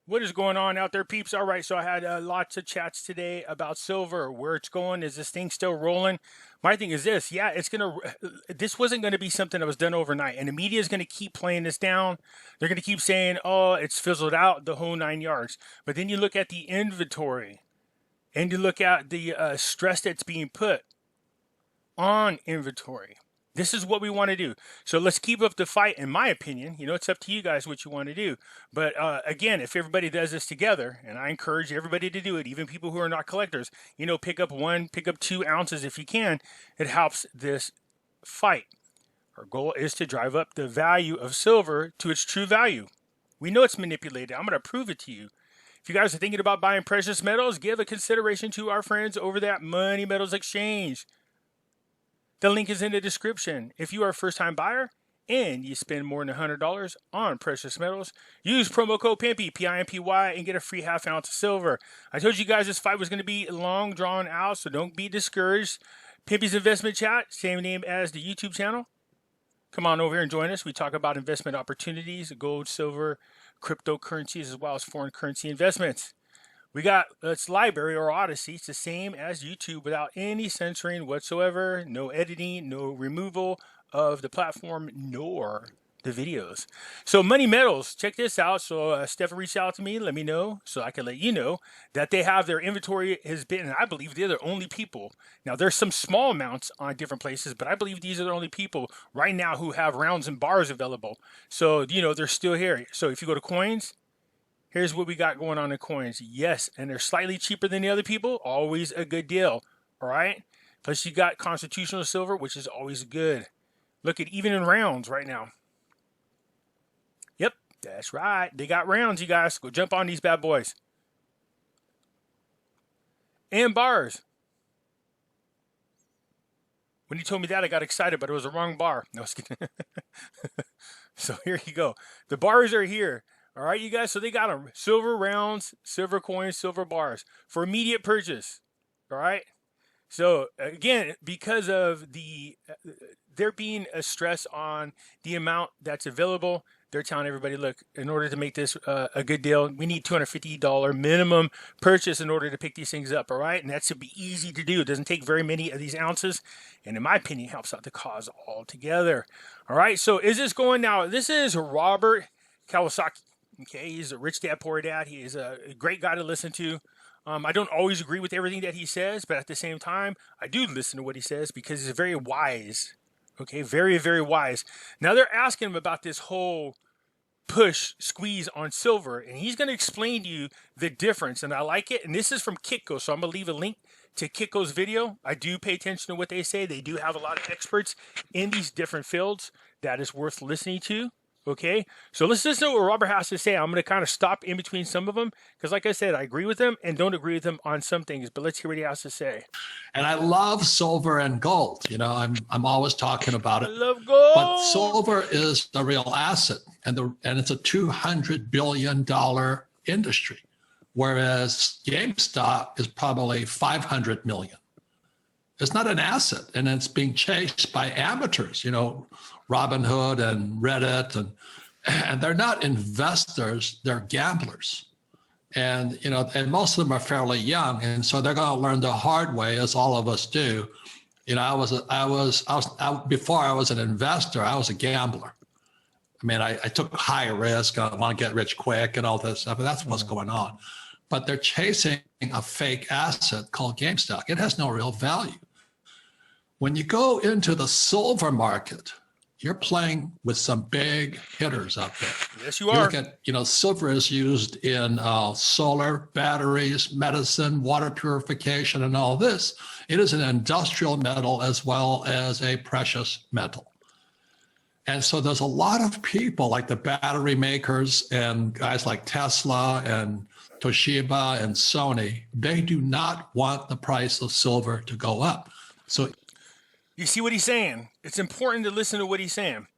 What is going on out there, peeps? All right, so I had lots of chats today about silver, where it's going. Is this thing still rolling? My thing is this: yeah, it's gonna. This wasn't going to be something that was done overnight, and the media is going to keep playing this down. They're going to keep saying, "Oh, it's fizzled out, the whole 9 yards." But then you look at the inventory, and you look at the stress that's being put on inventory. This is what we want to do. So let's keep up the fight, in my opinion. You know, it's up to you guys what you want to do. But again, if everybody does this together, and I encourage everybody to do it, even people who are not collectors, you know, pick up 2 ounces if you can. It helps this fight. Our goal is to drive up the value of silver to its true value. We know it's manipulated. I'm going to prove it to you. If you guys are thinking about buying precious metals, give a consideration to our friends over at Money Metals Exchange. The link is in the description. If you are a first-time buyer and you spend more than $100 on precious metals, use promo code Pimpy, P-I-M-P-Y, and get a free ½ ounce of silver. I told you guys this fight was going to be long, drawn out, so don't be discouraged. Pimpy's Investment Chat, same name as the YouTube channel. Come on over here and join us. We talk about investment opportunities, gold, silver, cryptocurrencies, as well as foreign currency investments. We got, it's LBRY or Odyssey. It's the same as YouTube without any censoring whatsoever, no editing, no removal of the platform, nor the videos. So Money Metals, check this out. So Stefan reached out to me, let me know, so I can let you know that they have their inventory has been, and I believe they're the only people. Now there's some small amounts on different places, but I believe these are the only people right now who have rounds and bars available. So, you know, they're still here. So if you go to coins, here's what we got going on in coins. Yes, and they're slightly cheaper than the other people. Always a good deal. All right. Plus you got constitutional silver, which is always good. Look at even in rounds right now. Yep, that's right. They got rounds, you guys. Go jump on these bad boys. And bars. When he told me that, I got excited, but it was the wrong bar. No, I was kidding. So here you go. The bars are here. All right, you guys, so they got them. Silver rounds, silver coins, silver bars for immediate purchase. All right. So again, because of there being a stress on the amount that's available, they're telling everybody, look, in order to make this a good deal, we need $250 minimum purchase in order to pick these things up. All right. And that should be easy to do. It doesn't take very many of these ounces. And in my opinion, helps out the cause altogether. All right. So is this going now? This is Robert Kawasaki. Okay, he's a rich dad, poor dad. He is a great guy to listen to. I don't always agree with everything that he says, but at the same time, I do listen to what he says because he's very wise. Okay, very, very wise. Now they're asking him about this whole push squeeze on silver, and he's going to explain to you the difference, and I like it. And this is from Kitco, so I'm going to leave a link to Kitco's video. I do pay attention to what they say. They do have a lot of experts in these different fields that is worth listening to. Okay, so let's listen to what Robert has to say. I'm going to kind of stop in between some of them because, like I said, I agree with him and don't agree with him on some things. But let's hear what he has to say. And I love silver and gold. You know, I'm always talking about it. I love gold. But silver is the real asset, and it's a $200 billion industry, whereas GameStop is probably 500 million. It's not an asset, and it's being chased by amateurs. You know, Robinhood and Reddit, and they're not investors, they're gamblers. And, you know, and most of them are fairly young. And so they're going to learn the hard way, as all of us do. You know, before I was an investor, I was a gambler. I mean, I took high risk. I want to get rich quick and all this stuff. And that's what's going on. But they're chasing a fake asset called GameStop. It has no real value. When you go into the silver market, you're playing with some big hitters out there. Yes, you are. Look at, you know, silver is used in solar, batteries, medicine, water purification, and all this. It is an industrial metal as well as a precious metal. And so there's a lot of people like the battery makers and guys like Tesla and Toshiba and Sony. They do not want the price of silver to go up. So you see what he's saying? It's important to listen to what he's saying.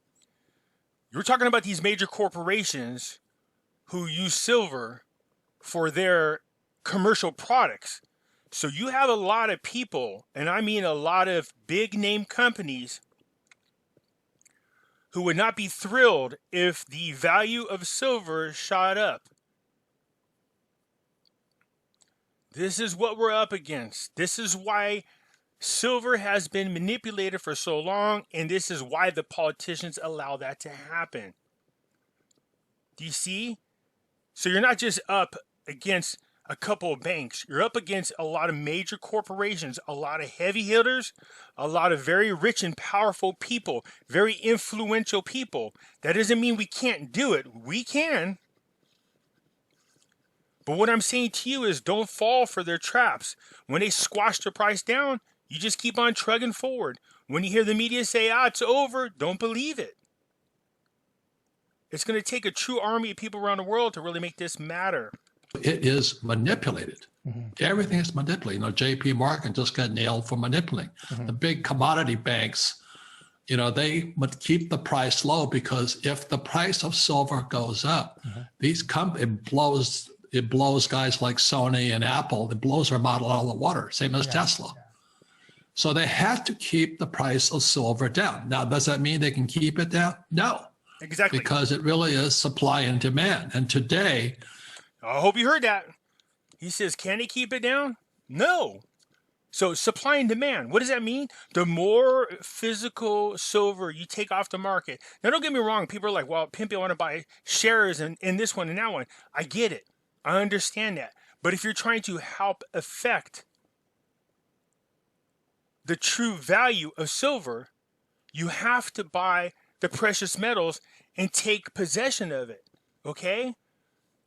You're talking about these major corporations who use silver for their commercial products. So you have a lot of people, and I mean a lot of big name companies, who would not be thrilled if the value of silver shot up. This is what we're up against. This is why silver has been manipulated for so long, and this is why the politicians allow that to happen. Do you see? So you're not just up against a couple of banks. You're up against a lot of major corporations, a lot of heavy hitters, a lot of very rich and powerful people, very influential people. That doesn't mean we can't do it. We can. But what I'm saying to you is don't fall for their traps. When they squash the price down, you just keep on trugging forward. When you hear the media say, it's over, don't believe it. It's going to take a true army of people around the world to really make this matter. It is manipulated. Everything is manipulated. JP Morgan just got nailed for manipulating. The big commodity banks, they would keep the price low because if the price of silver goes up, it blows guys like Sony and Apple. It blows their model out of the water, same as Tesla. So they had to keep the price of silver down. Now, does that mean they can keep it down? No. Exactly. Because it really is supply and demand. And today, I hope you heard that. He says, can he keep it down? No. So supply and demand, what does that mean? The more physical silver you take off the market. Now, don't get me wrong. People are like, well, Pimpy, I want to buy shares in this one and that one. I get it. I understand that. But if you're trying to help affect the true value of silver, you have to buy the precious metals and take possession of it. Okay?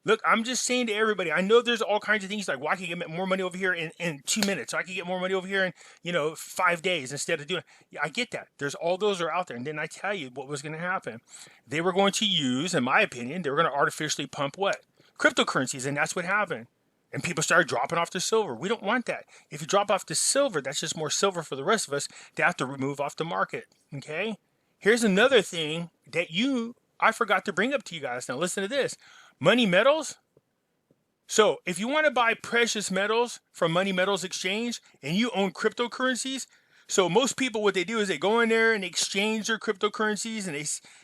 Look, I'm just saying to everybody, I know there's all kinds of things like, well, I can get more money over here in 2 minutes. Or I can get more money over here in, 5 days instead of doing it. Yeah, I get that. There's all those are out there. And then I tell you what was going to happen. They were going to use, in my opinion, they were going to artificially pump what? Cryptocurrencies. And that's what happened. And people started dropping off the silver. We don't want that. If you drop off the silver, that's just more silver for the rest of us to have to remove off the market. Okay? Here's another thing that I forgot to bring up to you guys. Now listen to this. Money metals. So if you want to buy precious metals from Money Metals Exchange and you own cryptocurrencies, so most people, what they do is they go in there and they exchange their cryptocurrencies and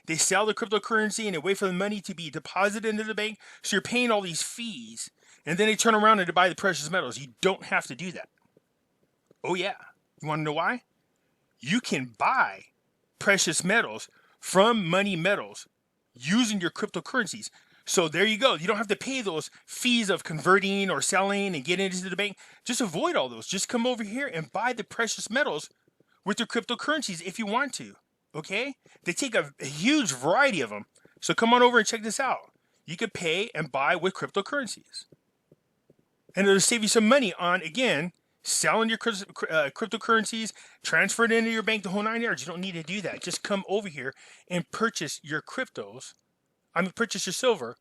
they sell the cryptocurrency and they wait for the money to be deposited into the bank. So you're paying all these fees and then they turn around and they buy the precious metals. You don't have to do that. Oh yeah. You want to know why? You can buy precious metals from Money Metals using your cryptocurrencies. So there you go. You don't have to pay those fees of converting or selling and getting into the bank. Just avoid all those. Just come over here and buy the precious metals with your cryptocurrencies if you want to. Okay? They take a huge variety of them. So come on over and check this out. You could pay and buy with cryptocurrencies. And it'll save you some money on, again, selling your cryptocurrencies, transfer it into your bank, the whole 9 yards. You don't need to do that. Just come over here and purchase your cryptos. Purchase your silver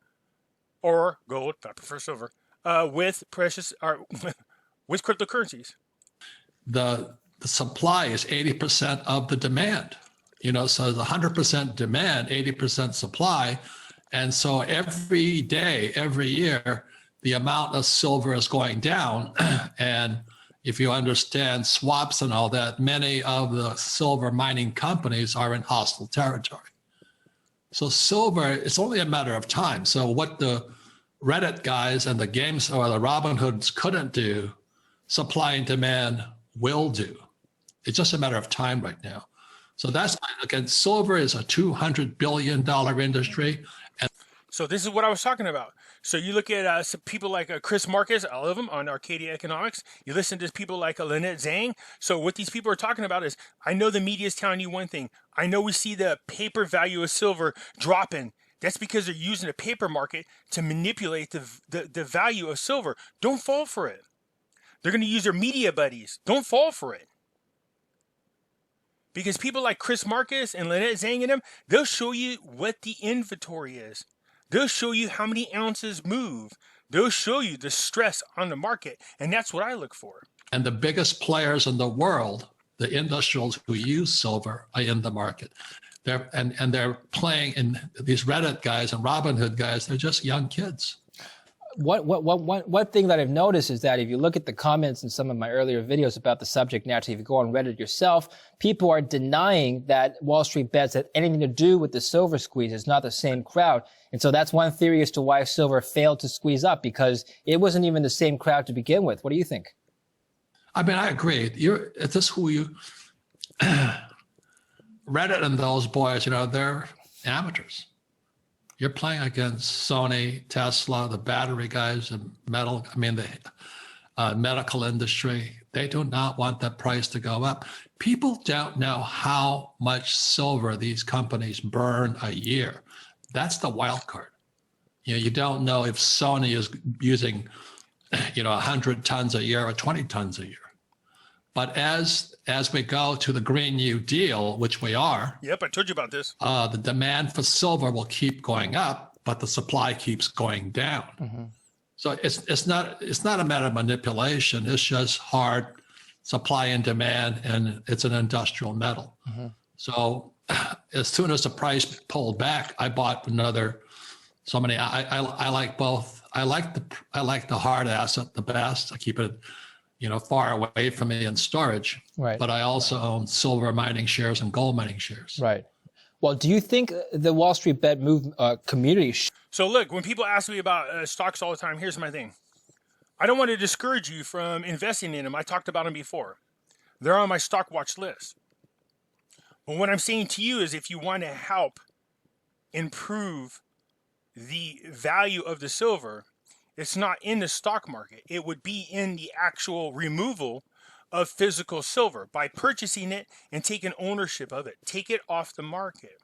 or gold, I prefer silver, with precious or with cryptocurrencies. The supply is 80% of the demand. So the 100% demand, 80% supply. And so every day, every year, the amount of silver is going down. And if you understand swaps and all that, many of the silver mining companies are in hostile territory. So silver, it's only a matter of time. So what the Reddit guys and the games or the Robinhoods couldn't do, supply and demand will do. It's just a matter of time right now. So that's, again, silver is a $200 billion industry. And so this is what I was talking about. So you look at some people like Chris Marcus, I love him, on Arcadia Economics. You listen to people like Lynette Zhang. So what these people are talking about is, I know the media is telling you one thing. I know we see the paper value of silver dropping. That's because they're using the paper market to manipulate the value of silver. Don't fall for it. They're going to use their media buddies. Don't fall for it. Because people like Chris Marcus and Lynette Zhang and them, they'll show you what the inventory is. They'll show you how many ounces move. They'll show you the stress on the market. And that's what I look for. And the biggest players in the world, the industrials who use silver, are in the market. They're playing, in these Reddit guys and Robinhood guys, they're just young kids. One thing that I've noticed is that if you look at the comments in some of my earlier videos about the subject, naturally, if you go on Reddit yourself, people are denying that Wall Street bets had anything to do with the silver squeeze. It's not the same crowd. And so that's one theory as to why silver failed to squeeze up, because it wasn't even the same crowd to begin with. What do you think? I mean, I agree. Is this who you, Reddit and those boys, they're amateurs. You're playing against Sony, Tesla, the battery guys, and the medical industry. They do not want that price to go up. People don't know how much silver these companies burn a year. That's the wild card. You don't know if Sony is using, 100 tons a year or 20 tons a year. But as we go to the Green New Deal, which we are. Yep, I told you about this. The demand for silver will keep going up, but the supply keeps going down. Mm-hmm. So it's not a matter of manipulation. It's just hard supply and demand, and it's an industrial metal. Mm-hmm. So as soon as the price pulled back, I bought another. So many. I like both. I like the hard asset the best. I keep it, far away from me in storage. Right. But I also own silver mining shares and gold mining shares. Right. Well, do you think the Wall Street bet move community? So look, when people ask me about stocks all the time, here's my thing. I don't want to discourage you from investing in them. I talked about them before. They're on my stock watch list. But what I'm saying to you is, if you want to help improve the value of the silver, it's not in the stock market. It would be in the actual removal of physical silver by purchasing it and taking ownership of it. Take it off the market.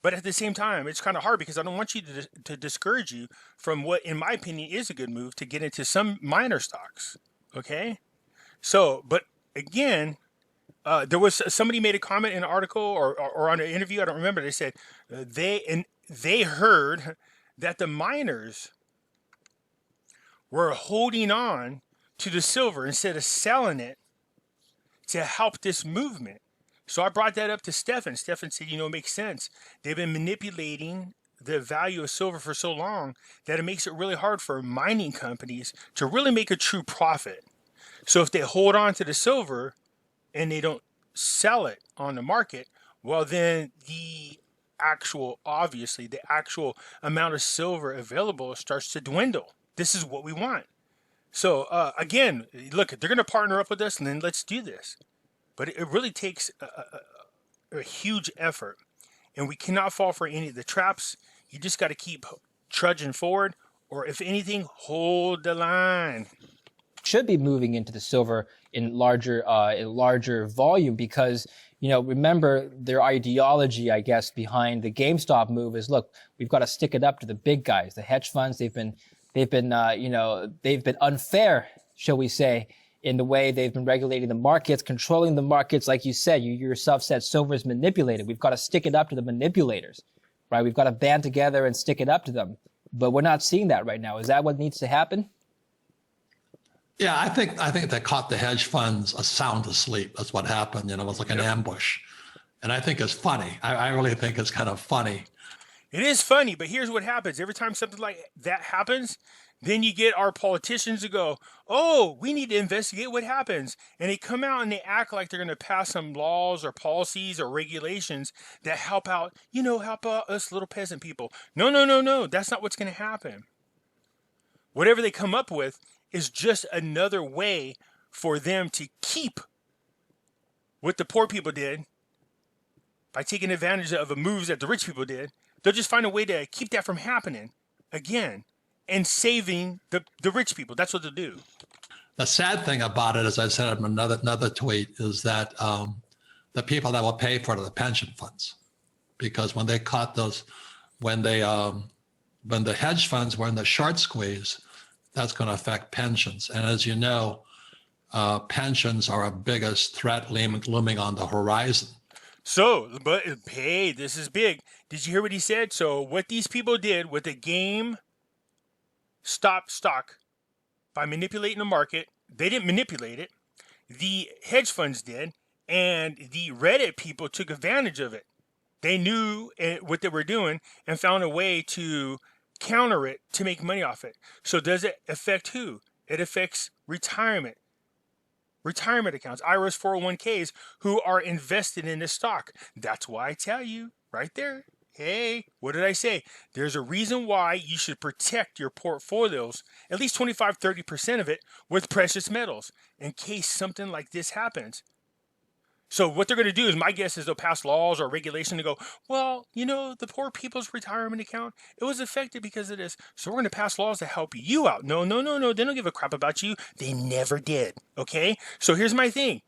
But at the same time, it's kind of hard because I don't want you to discourage you from what, in my opinion, is a good move to get into some minor stocks. Okay? So, but again, there was somebody made a comment in an article or on an interview, I don't remember. They said they heard that the miners were holding on to the silver instead of selling it to help this movement. So I brought that up to Stefan. Stefan said, it makes sense. They've been manipulating the value of silver for so long that it makes it really hard for mining companies to really make a true profit. So if they hold on to the silver and they don't sell it on the market, well, then the actual amount of silver available starts to dwindle. This is what we want. So again, look, they're going to partner up with us, and then let's do this. But it really takes a huge effort, and we cannot fall for any of the traps. You just got to keep trudging forward, or if anything, hold the line. Should be moving into the silver in larger volume because, remember their ideology, I guess, behind the GameStop move is, look, we've got to stick it up to the big guys, the hedge funds. They've been unfair, shall we say, in the way they've been regulating the markets, controlling the markets. Like you said, you yourself said silver is manipulated. We've got to stick it up to the manipulators, right? We've got to band together and stick it up to them. But we're not seeing that right now. Is that what needs to happen? Yeah, I think they caught the hedge funds sound asleep. That's what happened. It was like an ambush. And I think it's funny. I really think it's kind of funny. It is funny, but here's what happens. Every time something like that happens, then you get our politicians to go, oh, we need to investigate what happens. And they come out and they act like they're going to pass some laws or policies or regulations that help out us little peasant people. No. That's not what's going to happen. Whatever they come up with is just another way for them to keep what the poor people did by taking advantage of the moves that the rich people did. They'll just find a way to keep that from happening again and saving the rich people. That's what they'll do. The sad thing about it, as I said in another tweet, is that the people that will pay for it are the pension funds. Because when they caught those, when the hedge funds were in the short squeeze, that's going to affect pensions. And as you know, pensions are our biggest threat looming on the horizon. So, but hey, this is big. Did you hear what he said? So what these people did with the GameStop stock by manipulating the market, they didn't manipulate it. The hedge funds did, and the Reddit people took advantage of it. They knew what they were doing and found a way to counter it to make money off it. So does it affect who? It affects retirement accounts, IRAs, 401ks who are invested in this stock. That's why I tell you right there, hey, what did I say? There's a reason why you should protect your portfolios, at least 25-30% of it, with precious metals in case something like this happens. So what they're going to do is, my guess is they'll pass laws or regulation to go, well, you know, the poor people's retirement account, it was affected because of this. So we're going to pass laws to help you out. No. They don't give a crap about you. They never did. Okay. So here's my thing.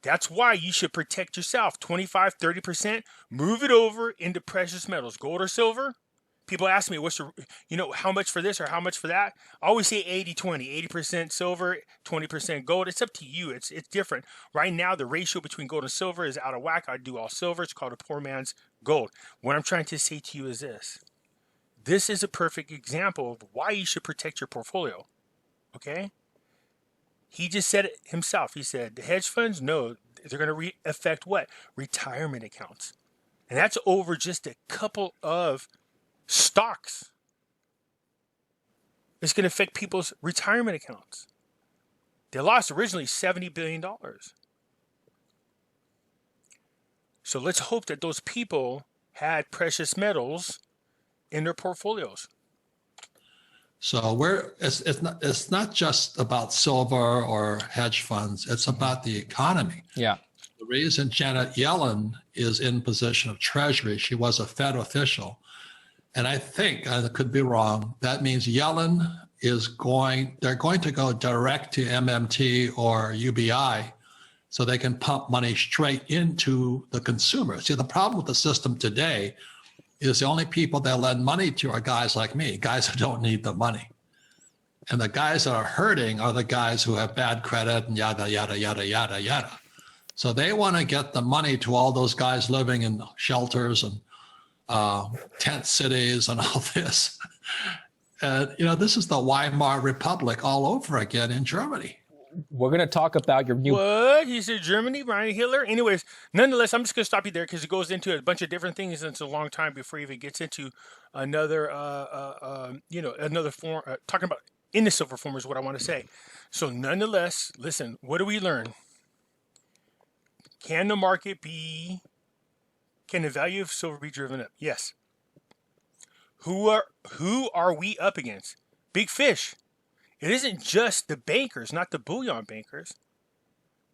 That's why you should protect yourself. 25-30%, move it over into precious metals, gold or silver. People ask me, how much for this or how much for that? I always say 80-20, 80% silver, 20% gold. It's up to you. It's different. Right now, the ratio between gold and silver is out of whack. I do all silver. It's called a poor man's gold. What I'm trying to say to you is this. This is a perfect example of why you should protect your portfolio. Okay? He just said it himself. He said, the hedge funds, no, they're going to affect what? Retirement accounts. And that's over just a couple of stocks. It's going to affect people's retirement accounts. They lost originally $70 billion. So let's hope that those people had precious metals in their portfolios. So it's not just about silver or hedge funds. It's about the economy. Yeah. The reason Janet Yellen is in position of Treasury, she was a Fed official. And I think, I could be wrong, that means Yellen they're going to go direct to MMT or UBI so they can pump money straight into the consumer. See, the problem with the system today is the only people that lend money to are guys like me, guys who don't need the money. And the guys that are hurting are the guys who have bad credit and yada, yada, yada, yada, yada. So they want to get the money to all those guys living in shelters and tent cities and all this. And, this is the Weimar Republic all over again in Germany. We're going to talk about your new... What? He said Germany, Brian Hitler? Anyways, nonetheless, I'm just going to stop you there because it goes into a bunch of different things and it's a long time before he even gets into another, another form, talking about in the silver form is what I want to say. So nonetheless, listen, what do we learn? Can the value of silver be driven up? Yes. Who are we up against? Big fish. It isn't just the bankers, not the bullion bankers,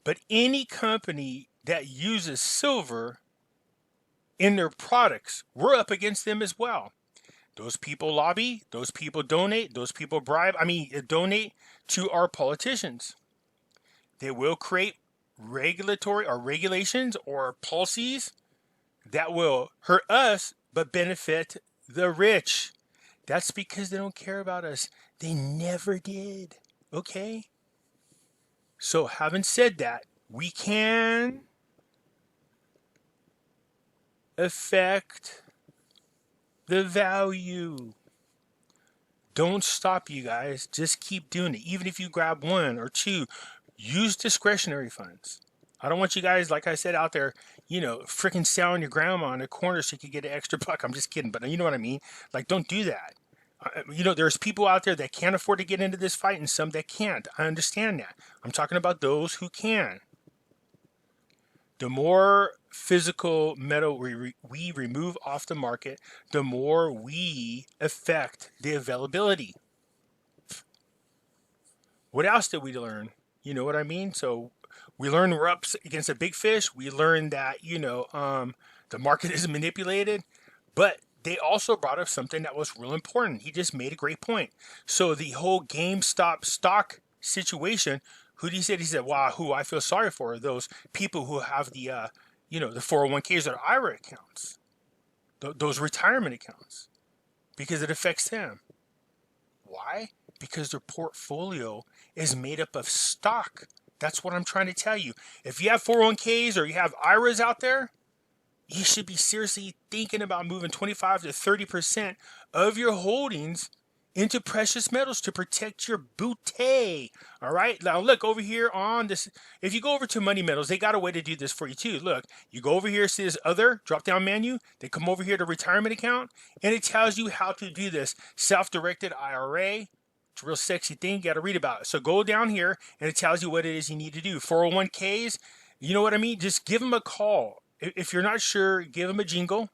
but any company that uses silver in their products. We're up against them as well. Those people lobby, those people donate, those people donate to our politicians. They will create regulatory or regulations or policies that will hurt us but benefit the rich. That's because they don't care about us. They never did. Okay? So having said that, we can affect the value. Don't stop, you guys. Just keep doing it. Even if you grab one or two, use discretionary funds. I don't want you guys, like I said, out there, freaking selling your grandma in a corner so you could get an extra buck. I'm just kidding, but you know what I mean? Like, don't do that. There's people out there that can't afford to get into this fight and some that can't. I understand that. I'm talking about those who can. The more physical metal we remove off the market, the more we affect the availability. What else did we learn? You know what I mean? So we learned we're up against a big fish. We learned that, the market is manipulated, but they also brought up something that was real important. He just made a great point. So the whole GameStop stock situation, who did he say? He said, wow, who I feel sorry for are those people who have the, the 401ks or IRA accounts, those retirement accounts, because it affects them. Why? Because their portfolio is made up of stock. That's what I'm trying to tell you. If you have 401ks or you have IRAs out there, you should be seriously thinking about moving 25 to 30% of your holdings into precious metals to protect your booty. All right. Now look over here on this. If you go over to money metals, they got a way to do this for you too. Look, you go over here, see this other drop down menu. They come over here to retirement account and it tells you how to do this. Self-directed IRA. It's a real sexy thing. You got to read about it. So go down here and it tells you what it is you need to do. 401ks. You know what I mean? Just give them a call. If you're not sure, give them a jingle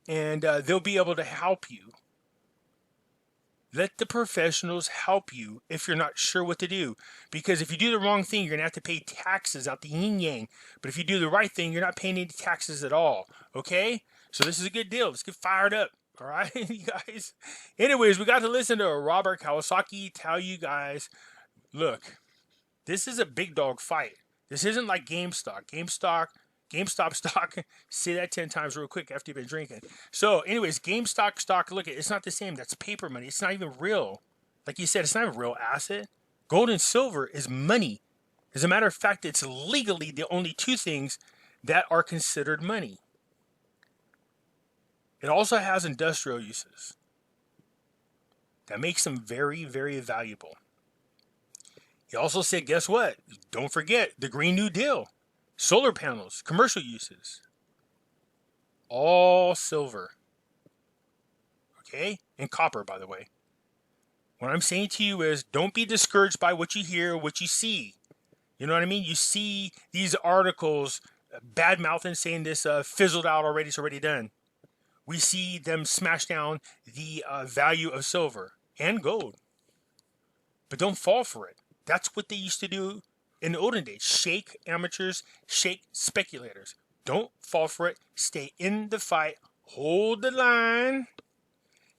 and they'll be able to help you. Let the professionals help you if you're not sure what to do. Because if you do the wrong thing, you're going to have to pay taxes out the yin-yang. But if you do the right thing, you're not paying any taxes at all. Okay? So this is a good deal. Let's get fired up. All right, you guys? Anyways, we got to listen to Robert Kiyosaki tell you guys, look, this is a big dog fight. This isn't like GameStop. GameStop stock, say that 10 times real quick after you've been drinking. So anyways, GameStop stock, look, it's not the same. That's paper money. It's not even real. Like you said, it's not a real asset. Gold and silver is money. As a matter of fact, it's legally the only two things that are considered money. It also has industrial uses. That makes them very, very valuable. He also said, guess what? Don't forget the Green New Deal. Solar panels, commercial uses, all silver, okay? And copper, by the way. What I'm saying to you is don't be discouraged by what you hear, what you see. You know what I mean? You see these articles, bad-mouthing, saying this fizzled out already, it's already done. We see them smash down the value of silver and gold. But don't fall for it. That's what they used to do in the olden days. Shake amateurs, shake speculators. Don't fall for it. Stay in the fight. Hold the line.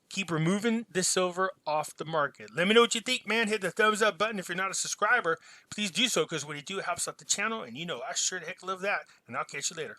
Keep removing the silver off the market. Let me know what you think, man. Hit the thumbs up button. If you're not a subscriber, please do so, because when you do, it helps out the channel. And you know, I sure the heck love that. And I'll catch you later.